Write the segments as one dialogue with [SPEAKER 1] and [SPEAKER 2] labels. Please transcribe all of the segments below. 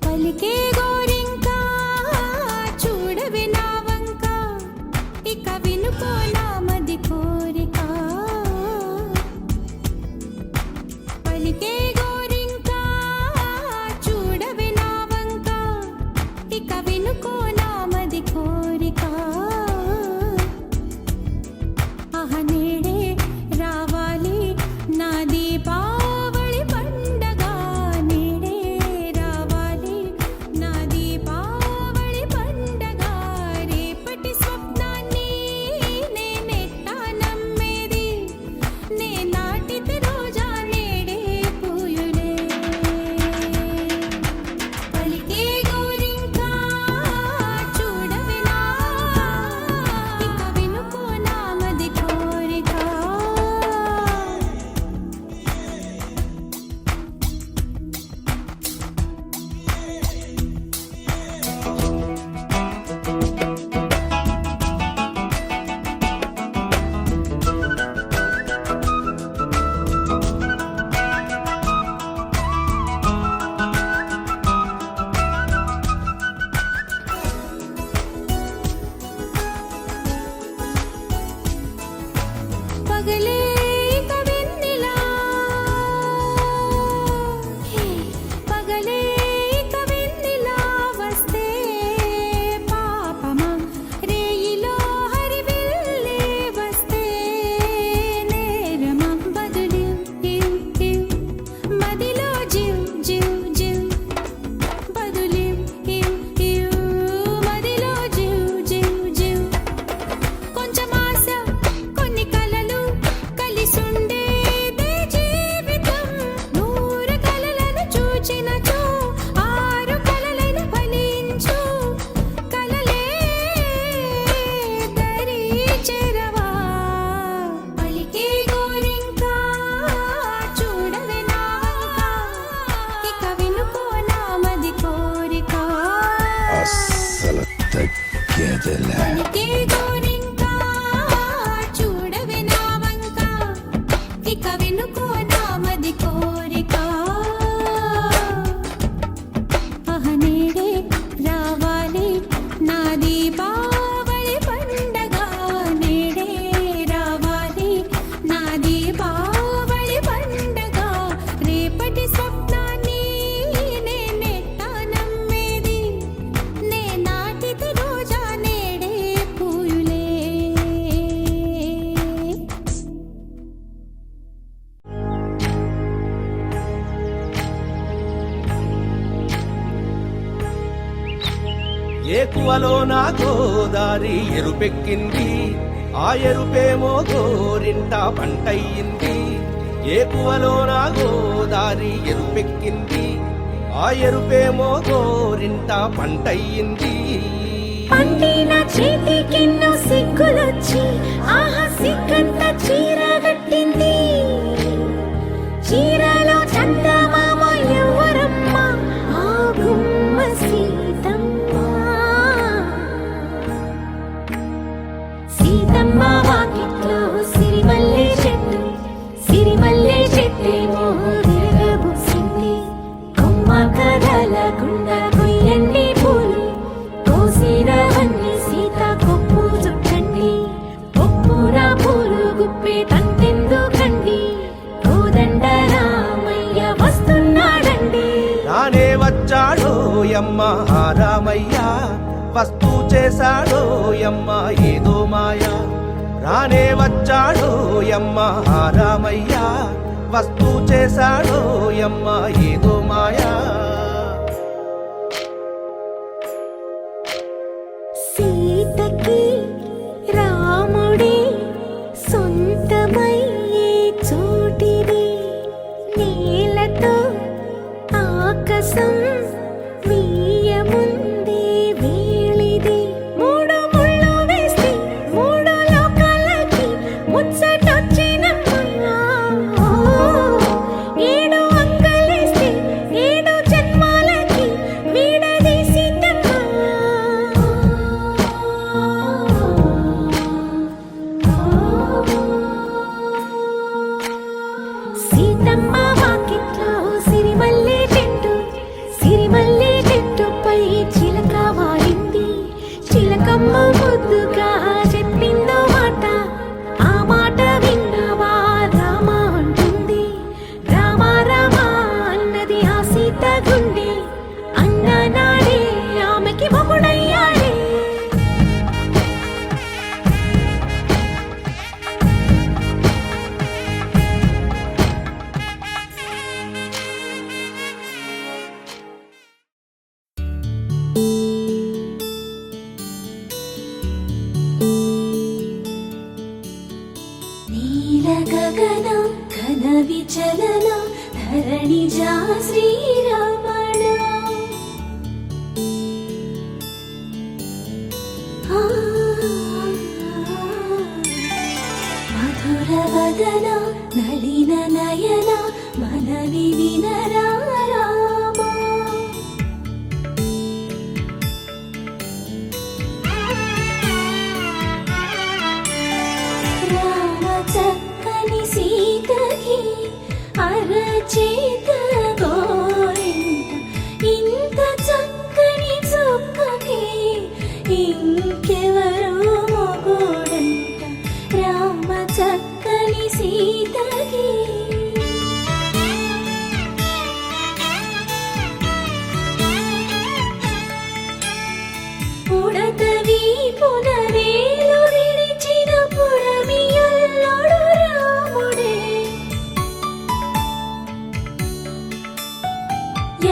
[SPEAKER 1] పలికే గోరింకా చూడవి నా వంక ఇక వినుకో నా మది కోరిక పలికే గోరింకా చూడవి నా వంక ఇక వినుకో నా మది కోరిక ఆహ నేడే రావాలి నా దీపావళి పండగ నేడే రావాలి నా దీపావళి పండగ రేపటి స్వప్నాన్ని నేనెట్టా నమ్మేది నే నాటితే రోజా నేడే పూయులే పలికే గోరింకా చూడవి నా ఇక వినుకో నా మది కోరిక పగలే కవెన్నెలా పగలే కవెన్నెలా వస్తే పాపమా రేయిలో హరివిల్లే వస్తే నేరమా బదులు మదిలో జివ్ జివ్ జివ్ బదులు మదిలో జివ్ జివ్ జివ్ కొంచెం ఆశ కొన్ని కలలు కలిసుండేదే జీవితం నూరు కలలను చూచినచో ఆరు కలలను ఫలించు కలలే దరి చేరవా పలికే గోరింకా చూడవే నా ఇక వినుకో నా మది కోరిక
[SPEAKER 2] అస్సలు తగ్గేదిలే.
[SPEAKER 1] పలికే గోరింకా చూడవే నా వంక ఇక వినుకో నా మది కోరిక ఆహ నేడే రావాలి నా దీపావళి పండగ నేడే రావాలి నా దీపావళి పండగ రేపటి స్వప్నాన్ని నేనెట్టా నమ్మేది నే నాటితే రోజా నేడే పూయులే
[SPEAKER 3] ఏకువలో నా గోదారి ఎరుపెక్కింది ఆ ఎరుపేమో గోరింట పంటయ్యింది ఏకువలో నా గోదారి ఎరుపెక్కింది ఆ ఎరుపేమో గోరింట పంటయ్యింది
[SPEAKER 1] పండిన చేతికెన్నో సిగ్గులొచ్చి ఆహా సిగ్గంత చీర కట్టింది చీరలో చందమామ ఎవరమ్మ ఆ గుమ్మ సీతమ్మ సీతమ్మ వాకిట్లో సిరిమల్లె చెట్టేమో తిరగబూసింది కొమ్మ కదలకుండా కొయ్యండి పూలు కోసిరవన్నీ సీత కొప్పు చుట్టండి కొప్పున పూలు గుప్పే తంతెందుకండి కోదండ రామయ్య వస్తున్నాడండి
[SPEAKER 3] రానే వచ్చాడో యమ్మ రామయ్య వస్తూ చేశాడో యమ్మ ఏదో మాయా రానే వచ్చాడో యమ్మ రామయ్య వస్తూ చేశాడో యమ్మ ఏదో మాయా
[SPEAKER 1] సీతకి రాముడే సొంతమయ్యే చోటిది నేలతో ఆకాశం వీయముందే వేళిది మూడు ముళ్ళు వేస్తే మూడు లోకాలకి ముచ్చటొచ్చినమ్మా ఏడు అంగలేస్తే ఏడు ಗಗನ ಘನ ವಿಚಲನ ಧರಣಿಜ ಶ್ರೀರಮಣ ಮಧುರ ವದನ ನಳಿನ ನಯನ ಮನವಿ ವಿನರಾಮ ರಾಮ ಚಕ್ಕನಿ ಸೀತಗೆ అరచేత గోరింట ఇంత చక్కని చుక్కకి ఇంకెవరు మొగుడంట రామ చక్కని సీతకి ఉడత వీపున వేలు విడిచిన పుడమియల్లోడు రాముడే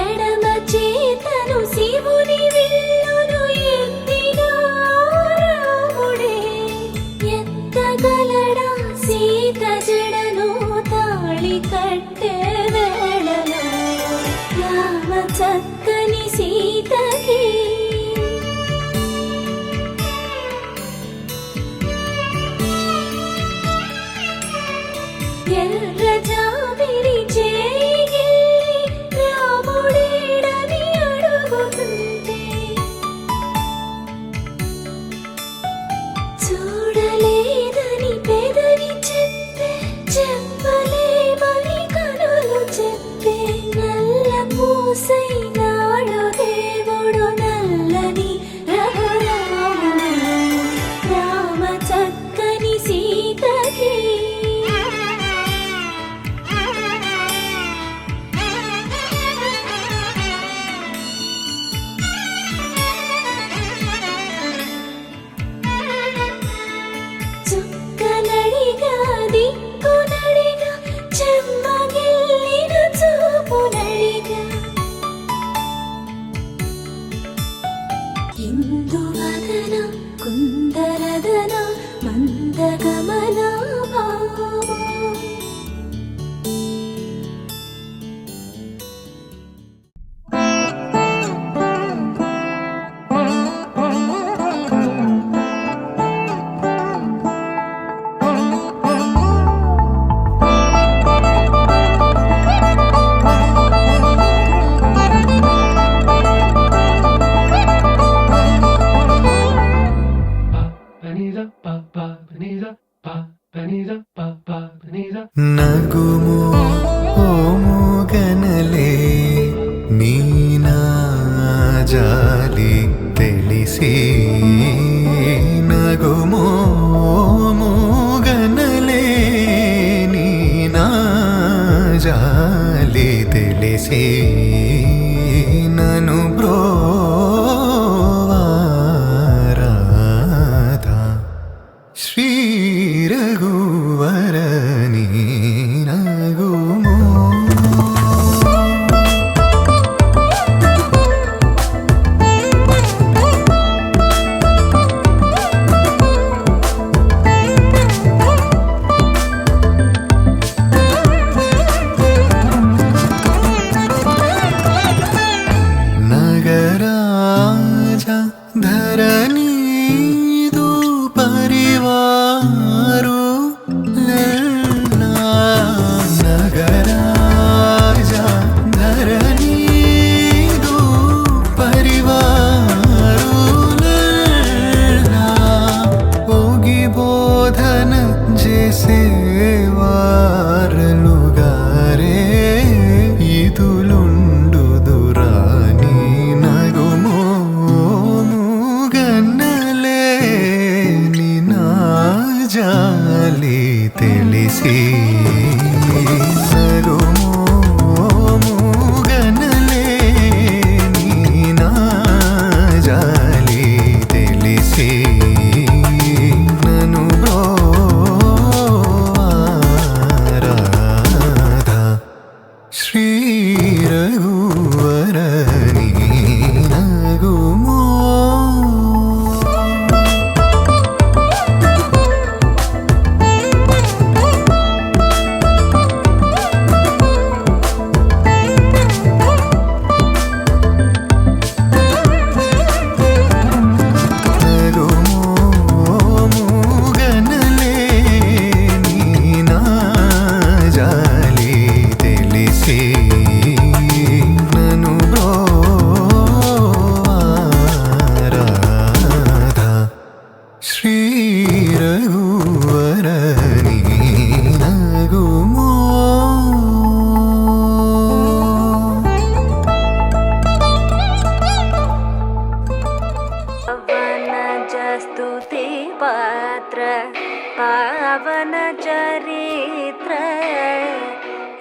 [SPEAKER 1] ఎడమ చేతను శివుని విల్లును ఎత్తిన రాముడే ఎత్తగలడా సీత జడను తాళి కట్టే వేళలో రామ చక్కని సీతకి ఎర్ర జాబిలి చేయి రాముడేడని అడుగుతుంటే చూడలేదని పెదవి చెప్పే చెప్పలేమని కనులు చెప్పే నల్ల పూసై నాడు దేవుడు నల్లని రఘురాముడు రామ చక్కని సీతకి చుక్కనడిగా దిక్కునడిగా చెమ్మగిల్లిన చూపునడిగా ఇందువదన కుందరదన మందగమన భావ
[SPEAKER 4] నగుము ఓముగనలే నీనా జాలి తెలిసి నగుము ఓముగనలే నీనా జాలి తెలిసి నను బ్రోవారాధా శ్రీ రఘువరని నగుమో నగరాజ ధరణీదు పరివారు నగరాజ ధరణీదు పరివారు ఓగి బోధన చేసేవారలుగారే ఇదులుండు దురాని నగుమో గన్నలే నినా జాలి తెలిసి నగుమో గన్నలే నినా జాలి తెలిసి నను బ్రోవారాధా శ్రీ రఘువరని నగుమో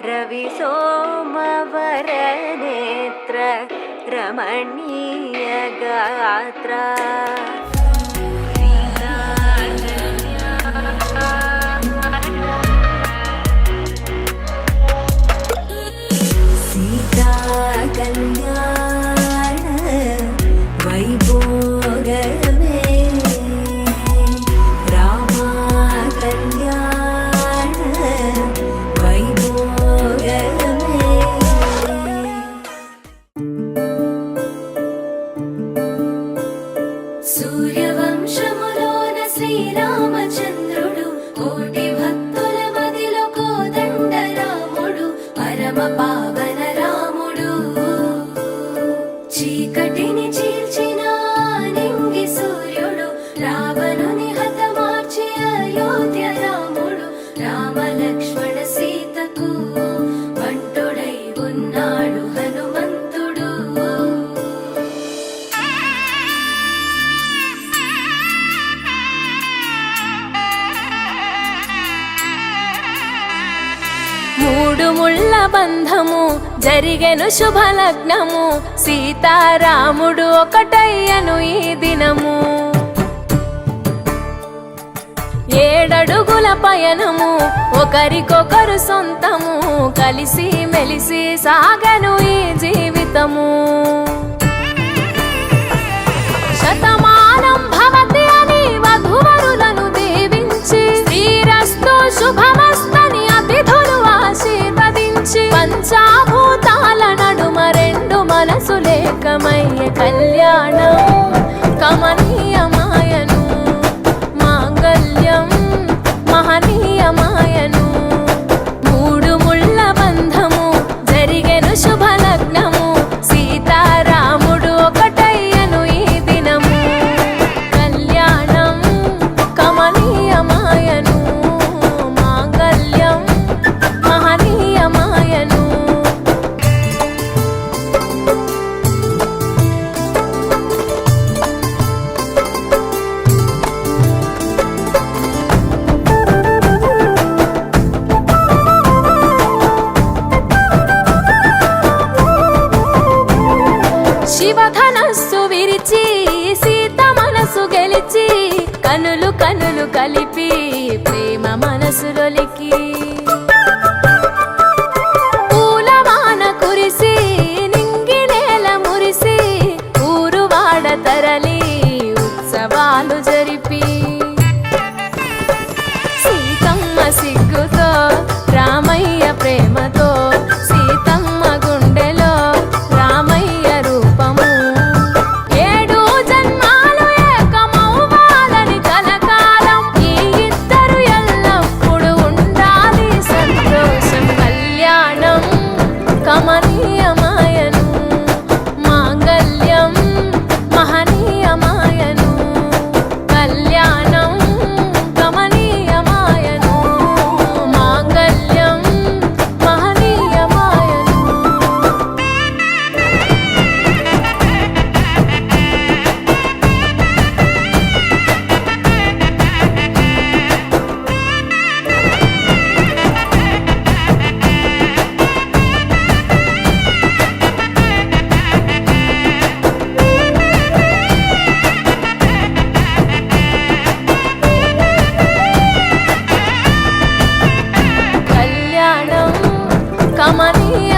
[SPEAKER 1] రవి సోమవర నేత్ర రమణీయ గాత్ర సీతా కళ్యాణ వైభోగమే రామ కళ్యాణ వైభోగమే సూర్యవంశములోన శ్రీరామచంద్రుడు కోటి భక్తుల మదిలో కోదండ రాముడు పరమ పావన రాముడు చీకటిని చీల్చిన నింగి సూర్యుడు రావణుని హతమార్చి అయోధ్య రాముడు రామ లక్ష్మణ సీతకు బంటుడై ఉన్నాడు హనుమంతుడు మూడు ముళ్ళ బంధము జరిగెను శుభలగ్నము సీతారాముడు ఒకటయ్యను ఈ దినము ఏడడుగుల పయనము ఒకరికొకరు సొంతము కలిసి మెలిసి సాగను ఈ జీవితము శతమానం భవతి అని వధువరులను దీవించి శ్రీరస్తు శుభమస్తని అతిథులు ఆశీర్వదించి పంచాభూతాల నడుమ రెండు మనసులేకమయ్య కళ్యాణం కమనీయమాయను మాంగళ్యం మహనీయమాయను మూడు ముళ్ళ బంధము జరిగెను శుభలగ్నము సీతారాముడు ఒకటయ్యను ఈ దినము కళ్యాణం కమనీయమాయను మాంగళ్యం మహనీయమాయను శివధనస్సు విరిచి సీత మనసు గెలిచి కనులు కనులు కలిపి ప్రేమ మనసులొలికి పూలవాన కురిసి నింగి నేల మురిసి ఊరువాడ తరలి ఉత్సవాలు జరిపి సీతమ్మ సిగ్గుతో రామయ్య ప్రేమతో సీతమ్మ గుండెలో రామయ్య రూపము ఏడు జన్మాలు ఏకమవ్వాలని కలకాలం ఈ ఇద్దరు ఎల్లప్పుడూ ఉండాలి సంతోషం కళ్యాణం కమనీయమాయను మాంగళ్యం మహనీయమాయను కళ్యాణం కమనీయమాయను మాంగళ్యం మహనీయమాయను కళ్యాణం కమనీయ